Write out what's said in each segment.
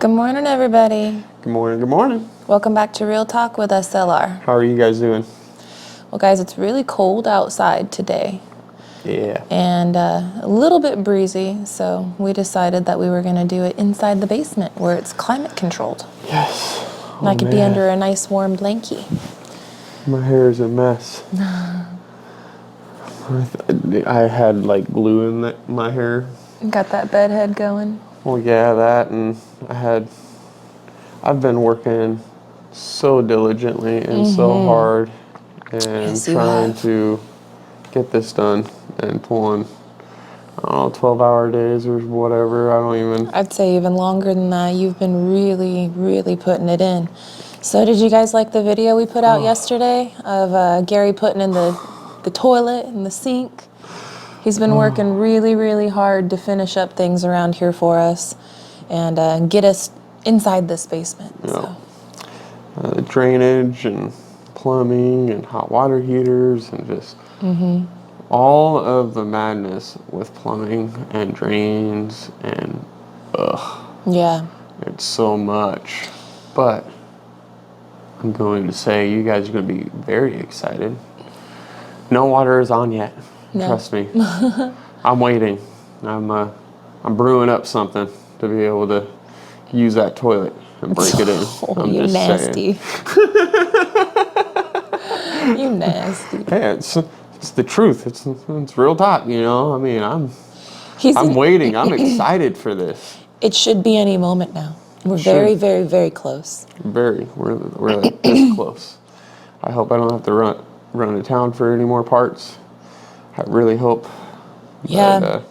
Good morning, everybody. Good morning, good morning. Welcome back to Real Talk with SLR. How are you guys doing? Well, guys, it's really cold outside today. Yeah. And a little bit breezy, so we decided that we were going to do it inside the basement where it's climate controlled. Yes. And I could be under a nice warm blankie. My hair is a mess. I had like glue in my hair. Got that bed head going? Well, yeah, that, and I've been working so diligently and so hard and Yes, you trying have. to get this done and pulling, I don't know, 12-hour days or whatever. I don't even. I'd say even longer than that. You've been really, really putting it in. So did you guys like the video we put out yesterday of Gary putting in the toilet and the sink? He's been working really, really hard to finish up things around here for us and get us inside this basement. Yeah. So. Drainage and plumbing and hot water heaters and just all of the madness with plumbing and drains and Yeah. it's so much. But I'm going to say you guys are going to be very excited. No water is on yet. No. Trust me. I'm waiting. I'm brewing up something to be able to use that toilet and break it in. Oh, I'm you just nasty. saying. You nasty. Hey, it's the truth. It's real talk, you know. I mean, I'm waiting. I'm excited for this. It should be any moment now. We're Should. very, very, very close. Very. We're like this close. I hope I don't have to run to town for any more parts. I really hope. Yeah. That,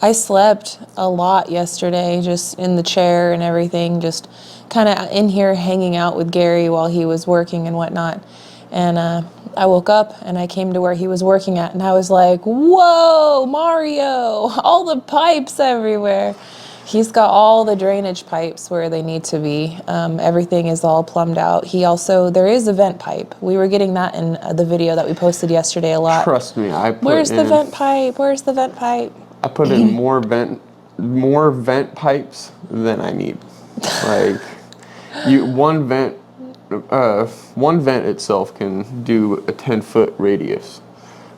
I slept a lot yesterday, just in the chair and everything, just kind of in here hanging out with Gary while he was working and whatnot. And I woke up and I came to where he was working at, and I was like, whoa, Mario, all the pipes everywhere. He's got all the drainage pipes where they need to be. Everything is all plumbed out. There is a vent pipe. We were getting that in the video that we posted yesterday a lot. trust me, Where's the vent pipe? Where's the vent pipe? I put in more vent pipes than I need. Like one vent itself can do a 10-foot radius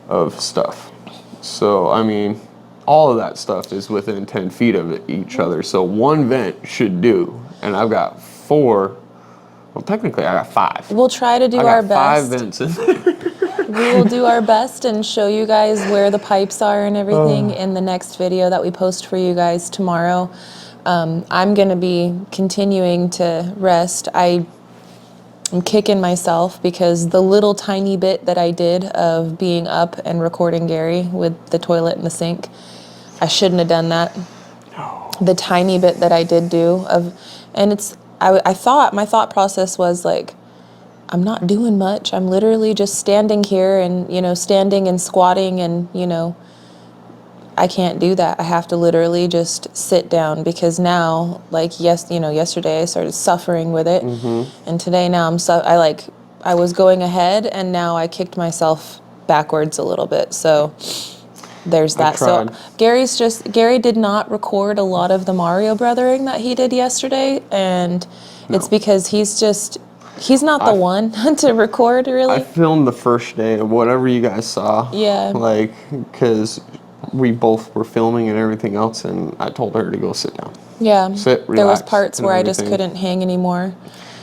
of stuff. So I mean, all of that stuff is within 10 feet of each other. So one vent should do, and I've got 4. Well, technically, I got 5. We'll try to do I our got 5 best. vents in there. We will do our best and show you guys where the pipes are and everything in the next video that we post for you guys tomorrow. I'm going to be continuing to rest. I'm kicking myself because the little tiny bit that I did of being up and recording Gary with the toilet and the sink, I shouldn't have done that. No. The tiny bit that I did do I thought my thought process was like, I'm not doing much. I'm literally just standing here and, standing and squatting and, I can't do that. I have to literally just sit down because now, like, yesterday I started suffering with it. And today now I was going ahead and now I kicked myself backwards a little bit. So there's that. So Gary did not record a lot of the Mario brothering that he did yesterday. And it's because he's not the one to record, really. I filmed the first day of whatever you guys saw. Yeah. Like, because we both were filming and everything else, and I told her to go sit down. Yeah. Sit, relax. There was parts and where I just everything. couldn't hang anymore.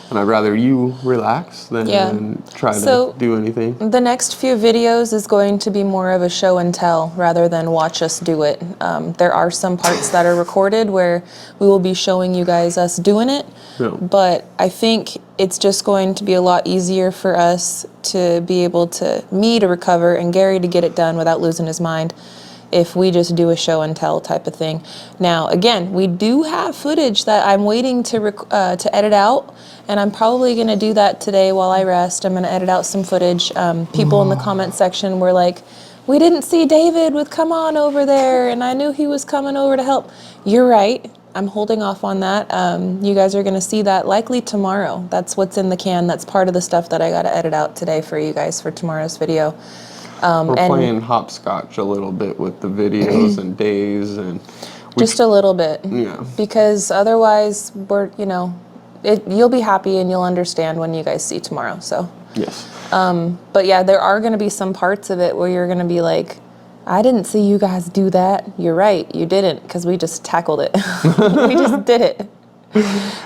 And I'd rather you relax than try to do anything. The next few videos is going to be more of a show and tell rather than watch us do it. There are some parts that are recorded where we will be showing you guys us doing it. Yeah. But I think it's just going to be a lot easier for us to be able me to recover and Gary to get it done without losing his mind if we just do a show and tell type of thing. Now, again, we do have footage that I'm waiting to edit out, and I'm probably going to do that today while I rest. I'm going to edit out some footage. People in the comment section were like, we didn't see David with come on over there, and I knew he was coming over to help. You're right. I'm holding off on that. You guys are going to see that likely tomorrow. That's what's in the can. That's part of the stuff that I got to edit out today for you guys for tomorrow's video. We're playing hopscotch a little bit with the videos and days, and Just a little bit. Yeah. Because otherwise, you'll be happy and you'll understand when you guys see tomorrow. So. Yes. But yeah, there are going to be some parts of it where you're going to be like, I didn't see you guys do that. You're right, you didn't, because we just tackled it. We just did it.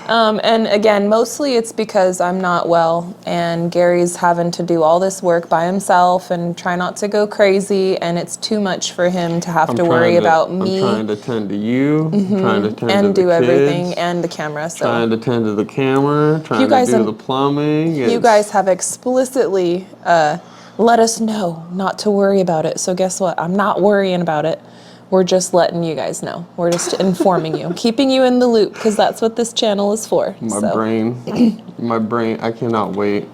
And again, mostly it's because I'm not well and Gary's having to do all this work by himself and try not to go crazy, and it's too much for him to have to worry about me. I'm trying to tend to you, trying to tend and to do the everything kids, and the camera. So trying to tend to the camera, trying to do the plumbing. You guys have explicitly let us know not to worry about it. So guess what? I'm not worrying about it. We're just letting you guys know. We're just informing you, keeping you in the loop, because that's what this channel is for. My brain, I cannot wait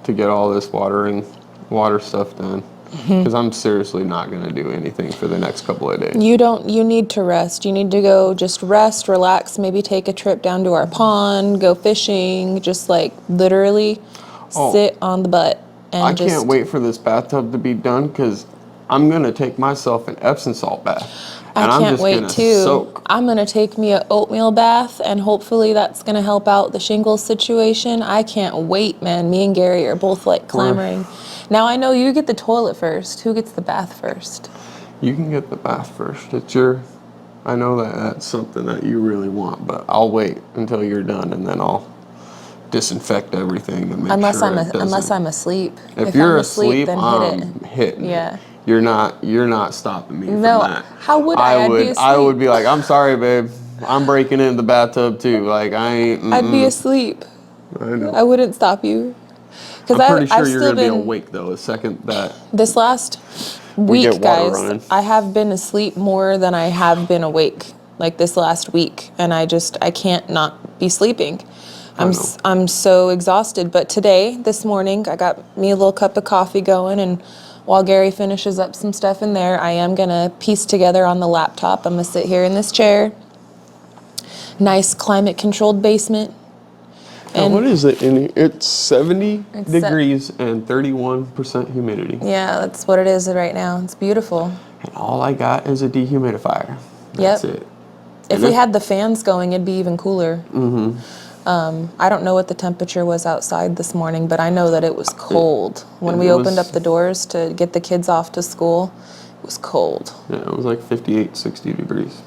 to get all this water stuff done, because I'm seriously not going to do anything for the next couple of days. You need to rest. You need to go just rest, relax, maybe take a trip down to our pond, go fishing, just like literally sit on the butt. And I can't wait for this bathtub to be done, because I'm going to take myself an Epsom salt bath. And I can't I'm just wait gonna too. soak. I'm going to take me an oatmeal bath, and hopefully that's going to help out the shingles situation. I can't wait, man. Me and Gary are both like clamoring. Now I know you get the toilet first. Who gets the bath first? You can get the bath first. I know that that's something that you really want, but I'll wait until you're done, and then I'll disinfect everything and make unless sure I'm asleep. If you're I'm asleep, then I'm hitting Yeah. it. You're not stopping me from that. How would I? I would be like, I'm sorry, babe. I'm breaking into the bathtub too. Like I ain't. I'd be asleep. I know. I wouldn't stop you. I'm pretty sure you're gonna be awake though. The second that this last week, guys, I have been asleep more than I have been awake. Like this last week, and I can't not be sleeping. I'm so exhausted. But this morning, I got me a little cup of coffee going, and while Gary finishes up some stuff in there, I am gonna piece together on the laptop. I'm gonna sit here in this chair. Nice climate-controlled basement. And what is it in here? It's 70 degrees and 31% humidity. Yeah, that's what it is right now. It's beautiful. And all I got is a dehumidifier. That's it. If we had the fans going, it'd be even cooler. I don't know what the temperature was outside this morning, but I know that it was cold. When we opened up the doors to get the kids off to school, it was cold. Yeah, it was like 58, 60 degrees.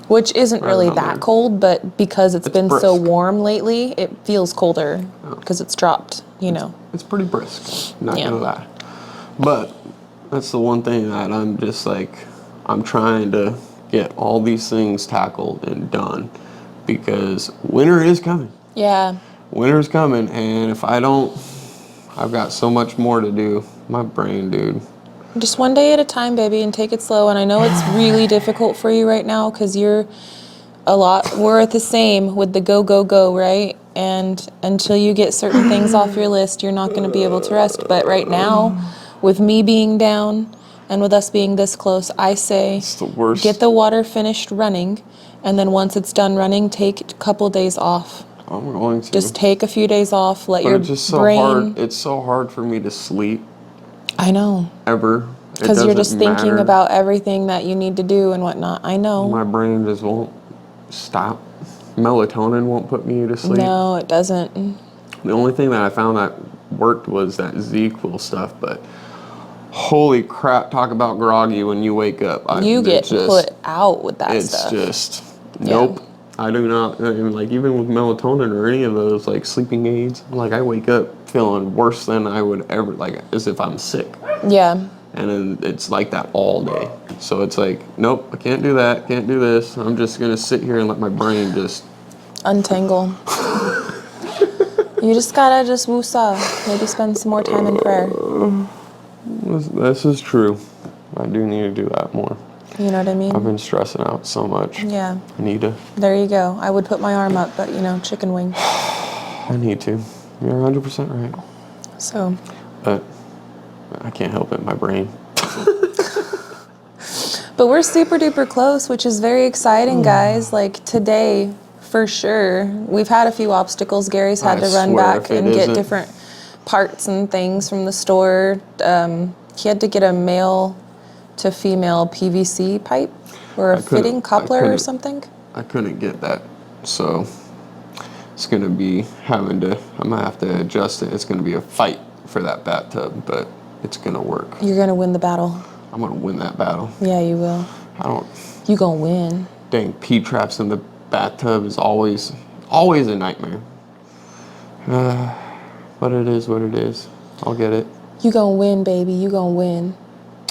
Which isn't really that cold, but because it's been so warm lately, it feels colder because it's dropped, It's pretty brisk, not gonna lie. But that's the one thing that I'm just like, I'm trying to get all these things tackled and done, because winter is coming. Yeah. Winter's coming, and if I don't, I've got so much more to do. My brain, dude. Just one day at a time, baby, and take it slow. And I know it's really difficult for you right now because we're at the same with the go, go, go, right? And until you get certain things off your list, you're not going to be able to rest. But right now, with me being down and with us being this close, I say it's the worst. Get the water finished running, and then once it's done running, take a couple days off. I'm going to. Just take a few days off. Let your it's just so brain. Hard. It's so hard for me to sleep. I know. Ever. Because you're just thinking about everything that you need to do and whatnot. I know. My brain just won't stop. Melatonin won't put me to sleep. No, it doesn't. The only thing that I found that worked was that ZQL stuff, but holy crap, talk about groggy when you wake up. You get put out with that stuff. It's just, nope. I do not, like even with melatonin or any of those like sleeping aids, like I wake up feeling worse than I would ever, like as if I'm sick. Yeah. And then it's like that all day. So it's like, nope, I can't do that, can't do this. I'm just gonna sit here and let my brain just untangle. You just gotta just woosah. Maybe spend some more time in prayer. This is true. I do need to do that more. You know what I mean? I've been stressing out so much. Yeah. I need to. There you go. I would put my arm up, but chicken wing. I need to. You're 100% right. So. But I can't help it, my brain. But we're super duper close, which is very exciting, guys. Like today, for sure. We've had a few obstacles. Gary's had to run back and get different parts and things from the store. He had to get a male to female PVC pipe. or a I couldn't- fitting I coupler or couldn't- something? I couldn't get that, so it's gonna be I'm gonna have to adjust it. It's gonna be a fight for that bathtub, but it's gonna work. You're gonna win the battle. I'm gonna win that battle. Yeah, you will. I don't. You gonna win. Dang, P-traps in the bathtub is always a nightmare. But it is what it is. I'll get it. You gonna win, baby. You gonna win.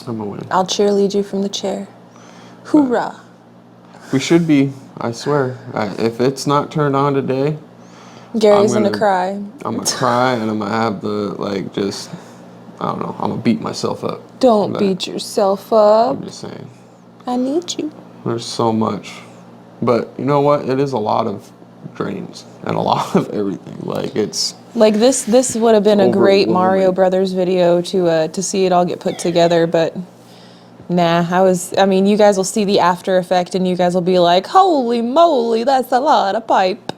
I'm gonna win. I'll cheerlead you from the chair. Hoorah. We should be. I swear. If it's not turned on today, Gary's I'm gonna gonna- cry. I'm gonna cry and I'm gonna have the I don't know. I'm gonna beat myself up. Don't for that. beat yourself up. I'm just saying. I need you. There's so much, but you know what? It is a lot of drains and a lot of everything. Like it's. Like this would have been a great Overwhelming. Mario Brothers video to see it all get put together, but nah, I mean, you guys will see the after effect and you guys will be like, holy moly, that's a lot of pipe.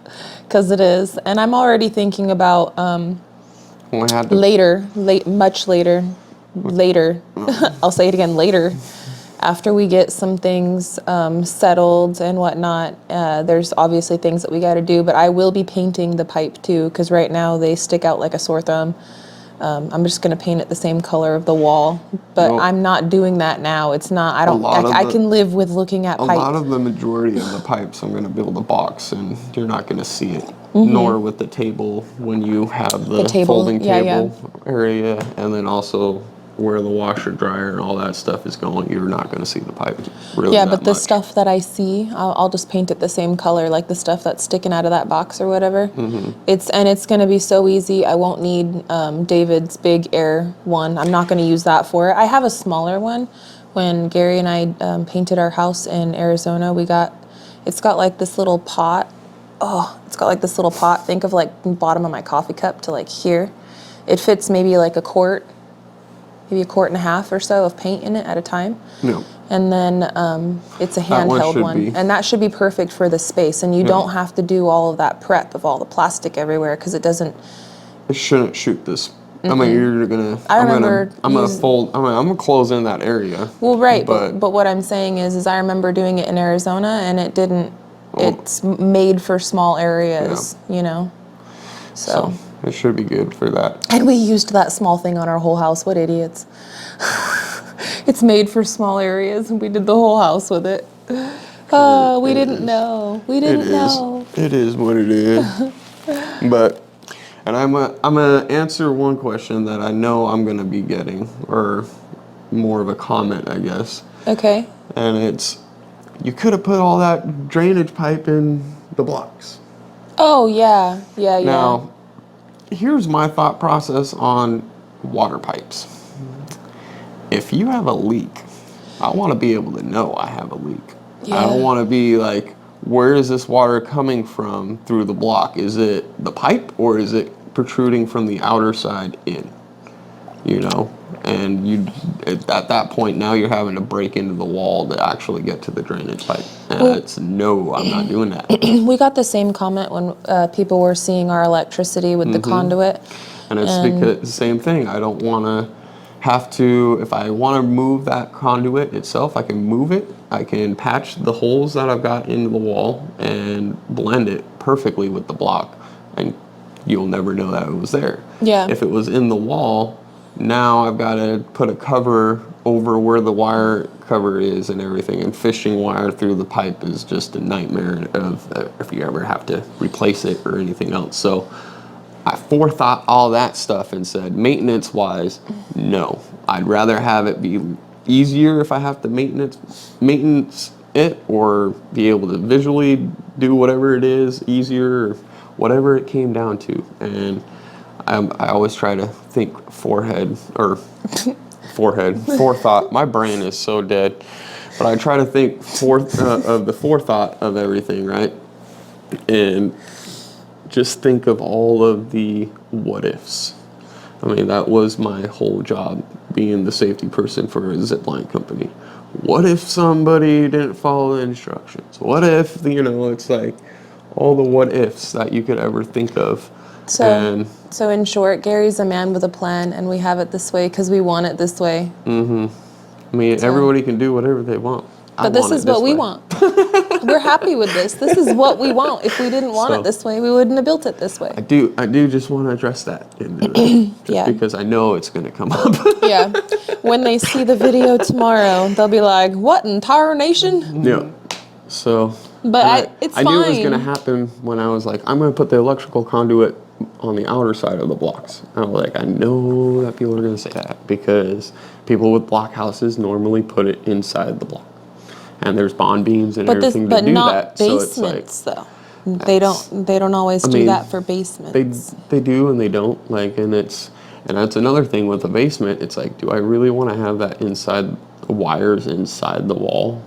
Because it is. And I'm already thinking about When I had to, much later, I'll say it again, later, after we get some things settled and whatnot. There's obviously things that we got to do, but I will be painting the pipe too, because right now they stick out like a sore thumb. I'm just going to paint it the same color of the wall, but Well, I'm not doing that now. It's not, I lot of can live with looking at a pipe. lot of the majority of the pipes, I'm gonna build a box, and you're not gonna see it. Mm-hmm. Nor with the table when you have the table, folding yeah, table area, and then also where the washer dryer and all that stuff is going. You're not gonna see the pipe really. Yeah, that but the much. stuff that I see, I'll just paint it the same color, like the stuff that's sticking out of that box or whatever. Mm-hmm. It's going to be so easy. I won't need David's big air one. I'm not going to use that for it. I have a smaller one. When Gary and I painted our house in Arizona, it's got like this little pot. Oh, it's got like this little pot. Think of like the bottom of my coffee cup to like here. It fits maybe like a quart and a half or so of paint in it at a time. No. And then it's a handheld one. And that should be perfect for the space. And you don't have to do all of that prep of all the plastic everywhere because it doesn't. It shouldn't shoot this. I mean, you're gonna. I'm gonna close in that area. Well, right, but what I'm saying is I remember doing it in Arizona and it didn't. It's made for small areas, you know. So it should be good for that. And we used that small thing on our whole house. What idiots. It's made for small areas, and we did the whole house with it. Oh, we didn't know. We didn't know. It is what it is. But, and I'm gonna answer one question that I know I'm gonna be getting, or more of a comment, I guess. Okay. And it's, you could have put all that drainage pipe in the blocks. Oh, yeah. Now, here's my thought process on water pipes. If you have a leak, I want to be able to know I have a leak. Yeah. I don't want to be like, where is this water coming from through the block? Is it the pipe or is it protruding from the outer side in? You know? And at that point, now you're having to break into the wall to actually get to the drainage pipe. And I'm not doing that. We got the same comment when people were seeing our electricity with the conduit. And it's because the same thing. I don't want to have to, if I want to move that conduit itself, I can move it. I can patch the holes that I've got into the wall and blend it perfectly with the block. And you'll never know that it was there. Yeah. If it was in the wall, now I've got to put a cover over where the wire cover is and everything. And fishing wire through the pipe is just a nightmare of if you ever have to replace it or anything else. So I forethought all that stuff and said, maintenance-wise, no. I'd rather have it be easier if I have to maintenance it, or be able to visually do whatever it is easier, or whatever it came down to. And I always try to think forethought. My brain is so dead, but I try to think of the forethought of everything, right? And just think of all of the what ifs. I mean, that was my whole job, being the safety person for a zipline company. What if somebody didn't follow the instructions? What if, it's like all the what ifs that you could ever think of. So in short, Gary's a man with a plan, and we have it this way because we want it this way. I mean, everybody can do whatever they want. But this is what we want. We're happy with this. This is what we want. If we didn't want it this way, we wouldn't have built it this way. I do just want to address that. Just because I know it's going to come up. Yeah. When they see the video tomorrow, they'll be like, what in tarnation? Yeah. So. But it's fine. I knew it was going to happen when I was like, I'm going to put the electrical conduit on the outer side of the blocks. And I was like, I know that people are going to say that because people with block houses normally put it inside the block. And there's bond beams and everything to do that. But not basements, though. They don't always do that for basements. They do and they don't. And that's another thing with a basement. It's like, do I really want to have that inside wires inside the wall?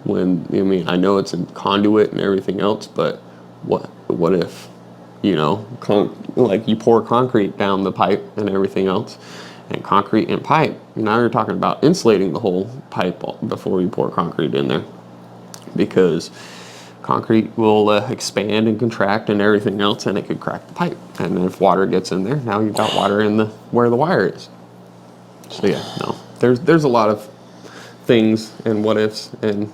I know it's in conduit and everything else, but what if, you pour concrete down the pipe and everything else, and concrete and pipe. Now you're talking about insulating the whole pipe before you pour concrete in there, because concrete will expand and contract and everything else, and it could crack the pipe. And if water gets in there, now you've got water in where the wire is. So there's a lot of things and what ifs and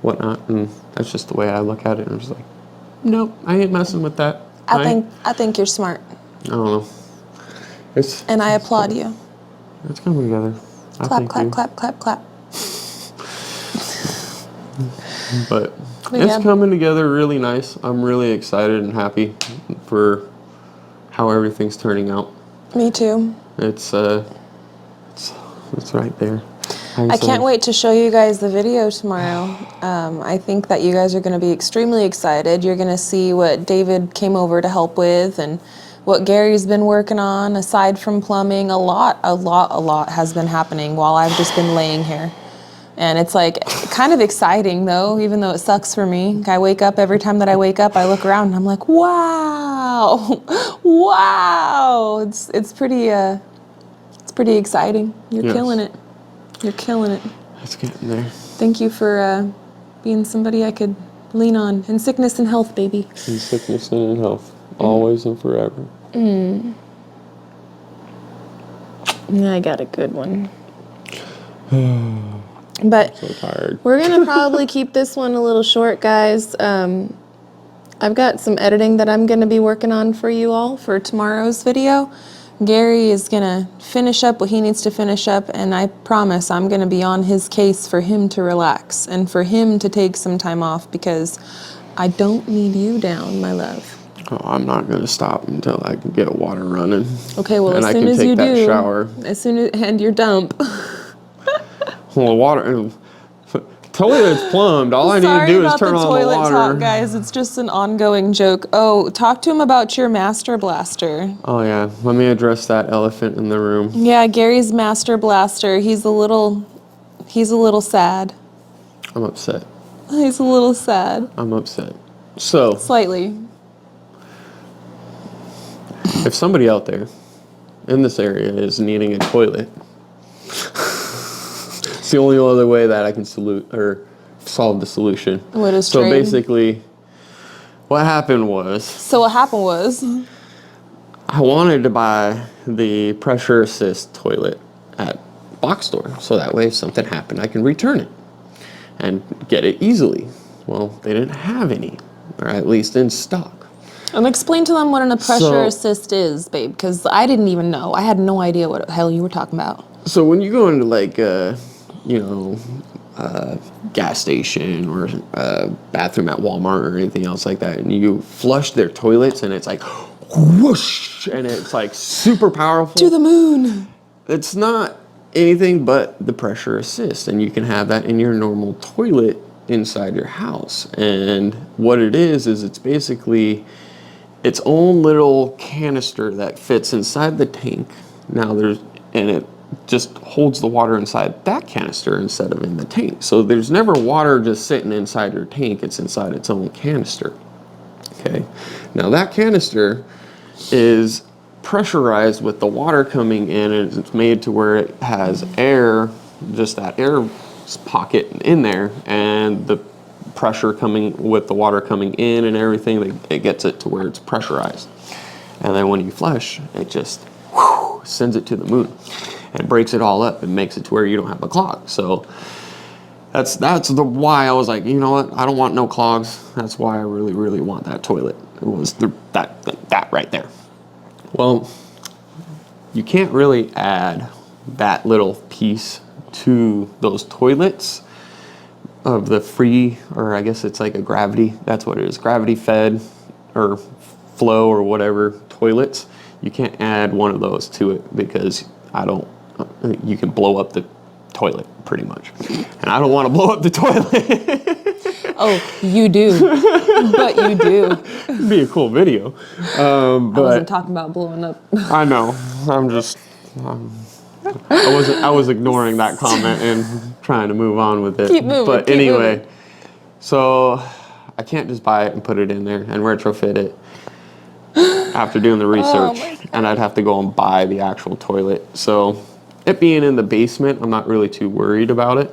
whatnot, and that's just the way I look at it. I'm just like, nope, I ain't messing with that. I think you're smart. I don't know. And I applaud you. It's coming together. Clap, clap, clap, clap, clap. But it's coming together really nice. I'm really excited and happy for how everything's turning out. Me too. It's right there. I can't wait to show you guys the video tomorrow. I think that you guys are going to be extremely excited. You're going to see what David came over to help with and what Gary's been working on. Aside from plumbing, a lot has been happening while I've just been laying here. And it's like kind of exciting though, even though it sucks for me. I wake up, every time that I wake up, I look around and I'm like, wow, wow. It's pretty exciting. You're killing it. You're killing it. It's getting there. Thank you for being somebody I could lean on in sickness and health, baby. In sickness and in health, always and forever. I got a good one. But I'm so tired. We're gonna probably keep this one a little short, guys. I've got some editing that I'm gonna be working on for you all for tomorrow's video. Gary is gonna finish up what he needs to finish up, and I promise I'm gonna be on his case for him to relax and for him to take some time off, because I don't need you down, my love. Oh, I'm not gonna stop until I can get water running. Okay, well, and as soon as you do, shower. And your dump. Well, water. Toilet's plumbed. All I need to do is turn on the water. Sorry about the toilet talk, guys. It's just an ongoing joke. Oh, talk to him about your master blaster. Oh yeah, let me address that elephant in the room. Yeah, Gary's master blaster. He's a little sad. I'm upset. He's a little sad. I'm upset. So slightly. If somebody out there in this area is needing a toilet, it's the only other way that I can solve the solution. What is so trade? Basically, what happened was I wanted to buy the pressure assist toilet at box store, so that way if something happened, I can return it and get it easily. Well, they didn't have any, or at least in stock. Explain to them what a pressure assist is, babe, because I didn't even know. I had no idea what the hell you were talking about. So when you go into gas station or a bathroom at Walmart or anything else like that, and you flush their toilets and it's like whoosh, and it's like super powerful. To the moon. It's not anything but the pressure assist, and you can have that in your normal toilet inside your house. And what it is it's basically its own little canister that fits inside the tank. And it just holds the water inside that canister instead of in the tank. So there's never water just sitting inside your tank. It's inside its own canister. Okay. Now that canister is pressurized with the water coming in, and it's made to where it has air, just that air pocket in there, and the pressure coming with the water coming in and everything, it gets it to where it's pressurized. And then when you flush, it just sends it to the moon and breaks it all up and makes it to where you don't have a clog. So That's the why I was like, you know what? I don't want no clogs. That's why I really, really want that toilet. It was that right there. Well, you can't really add that little piece to those toilets of the free, or I guess it's like a gravity. That's what it is. Gravity fed or flow or whatever toilets. You can't add one of those to it because you can blow up the toilet pretty much. And I don't want to blow up the toilet. Oh, you do. But you do. It'd be a cool video. But I wasn't talking about blowing up. I know. I was ignoring that comment and trying to move on with it. Keep moving. But keep anyway, moving. so I can't just buy it and put it in there and retrofit it after doing the research. And I'd have to go and buy the actual toilet. So it being in the basement, I'm not really too worried about it.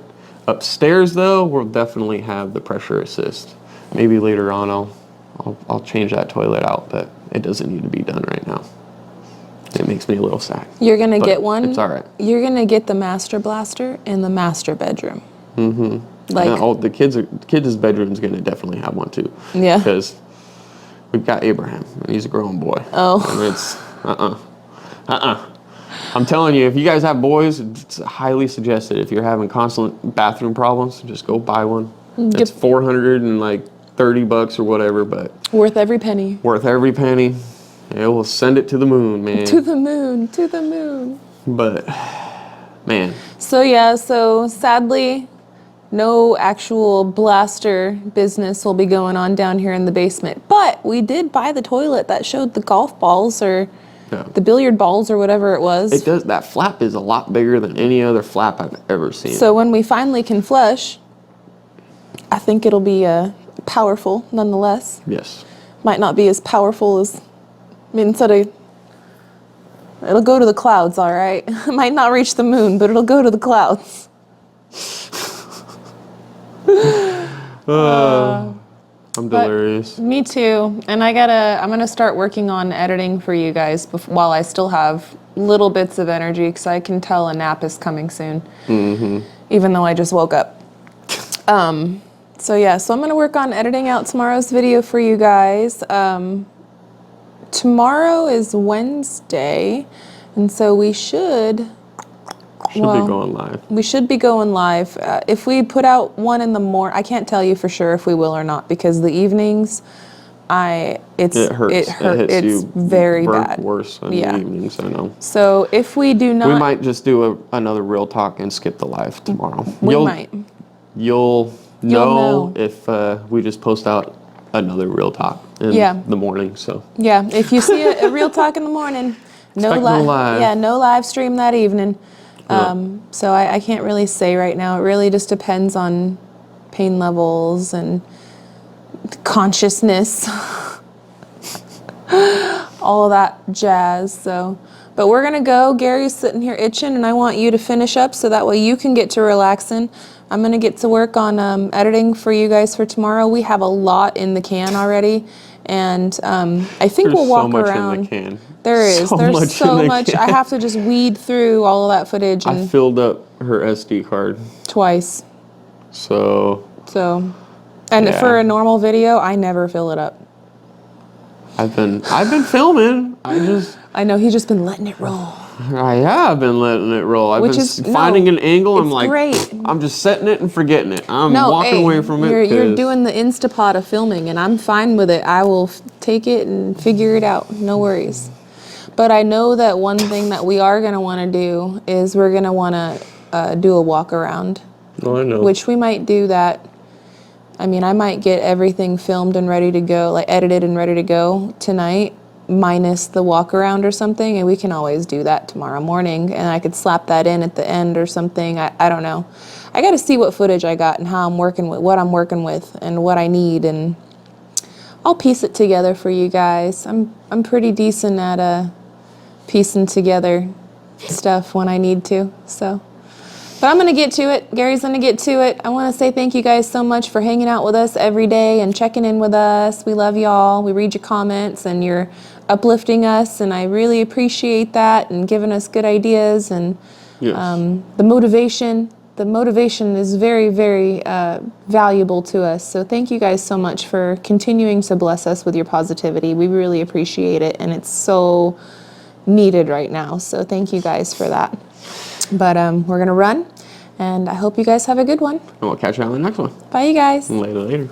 Upstairs though, we'll definitely have the pressure assist. Maybe later on I'll change that toilet out, but it doesn't need to be done right now. It makes me a little sad. You're going to get one? It's all right. You're going to get the master blaster in the master bedroom. Mm-hmm. Like, the kids' bedroom's going to definitely have one too. Yeah. Because we've got Abraham, and he's a grown boy. Oh. And it's, I'm telling you, if you guys have boys, it's highly suggested. If you're having constant bathroom problems, just go buy one. It's $430 or whatever, but worth every penny. Worth every penny. It will send it to the moon, man. To the moon, to the moon. But, man. So sadly, no actual blaster business will be going on down here in the basement. But we did buy the toilet that showed the golf balls or the billiard balls or whatever it was. It does. That flap is a lot bigger than any other flap I've ever seen. So when we finally can flush, I think it'll be powerful nonetheless. Yes. Might not be as powerful as... it'll go to the clouds, all right? It might not reach the moon, but it'll go to the clouds. I'm delirious. Me too. And I'm gonna start working on editing for you guys while I still have little bits of energy, because I can tell a nap is coming soon. Mm-hmm. Even though I just woke up. So I'm gonna work on editing out tomorrow's video for you guys. Tomorrow is Wednesday, and so we should be going live. We should be going live. If we put out one in the morning, I can't tell you for sure if we will or not, because the evenings, it hurts. It's very bad. Worse in the evenings, I know. So if we do not... We might just do another real talk and skip the live tomorrow. We might. You'll know if we just post out another real talk in the morning. So if you see a real talk in the morning, no live stream that evening. So I can't really say right now. It really just depends on pain levels and consciousness, all of that jazz. So, but we're gonna go. Gary's sitting here itching, and I want you to finish up so that way you can get to relaxing. I'm going to get to work on editing for you guys for tomorrow. We have a lot in the can already, and I think we'll walk around. There's so much in the can. There's so much. I have to just weed through all of that footage. And I filled up her SD card. Twice. So. And for a normal video, I never fill it up. I've been filming. I know, he's just been letting it roll. I have been letting it roll. I've been finding an angle. I'm like, great. I'm just setting it and forgetting it. I'm walking away from it. You're doing the Instapot of filming, and I'm fine with it. I will take it and figure it out. No worries. But I know that one thing that we are going to want to do is we're going to want to do a walk around. Oh, I know. Which we might do that. I mean, I might get everything filmed and ready to go, like edited and ready to go tonight, minus the walk around or something, and we can always do that tomorrow morning, and I could slap that in at the end or something. I don't know. I got to see what footage I got and how I'm working with, what I'm working with, and what I need, and I'll piece it together for you guys. I'm pretty decent at piecing together stuff when I need to, so. But I'm going to get to it. Gary's going to get to it. I want to say thank you guys so much for hanging out with us every day and checking in with us. We love y'all. We read your comments, and you're uplifting us, and I really appreciate that, and giving us good ideas and the motivation. the motivation is very, very valuable to us. So thank you guys so much for continuing to bless us with your positivity. We really appreciate it, and it's so needed right now. So thank you guys for that. But we're gonna run, and I hope you guys have a good one. And we'll catch you on the next one. Bye, you guys. Later.